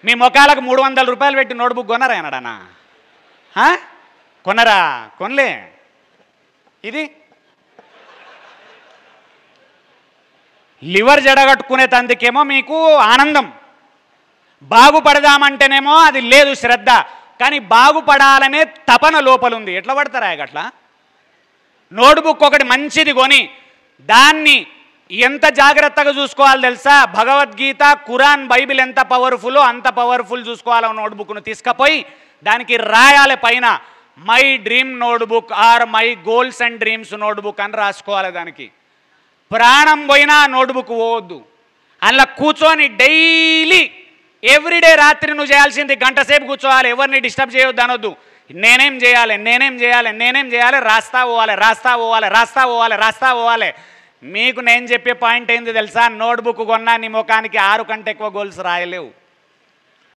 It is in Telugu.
మీ ముఖాలకు 300 రూపాయలు పెట్టి నోట్బుక్ కొనరా అన్నాడనా? కొనరా? కొనలే. ఇది లివర్ జడగట్టుకునే తందుకేమో మీకు ఆనందం, బాగుపడదామంటేనేమో అది లేదు శ్రద్ధ, కానీ బాగుపడాలనే తపన లోపలుంది. ఎట్లా పడతారా గట్లా? నోట్బుక్ ఒకటి మంచిది కొని దాన్ని ఎంత జాగ్రత్తగా చూసుకోవాలి తెలుసా? భగవద్గీత, ఖురాన్, బైబిల్ ఎంత పవర్ఫుల్లో అంత పవర్ఫుల్ చూసుకోవాలి. నోట్బుక్ను తీసుకుపోయి దానికి రాయాలి పైన my dream notebook or my goals and dreams notebook అని రాసుకోవాలి. దానికి ప్రాణం పోయినా నోట్బుక్ పోవద్దు. అందులో కూర్చొని డైలీ ఎవ్రీడే రాత్రి నువ్వు చేయాల్సింది గంట సేపు కూర్చోవాలి, ఎవరిని డిస్టర్బ్ చేయొద్దు అనొద్దు. నేనేం చేయాలి, నేనేం చేయాలి, నేనేం చేయాలి, రాస్తా పోవాలి, రాస్తా పోవాలి, రాస్తా పోవాలి, రాస్తా పోవాలి. మీకు నేను చెప్పే పాయింట్ ఏంది తెలుసా? నోట్బుక్ కొన్నా నీ ముఖానికి 6 కంటే ఎక్కువ గోల్స్ రాయలేవు.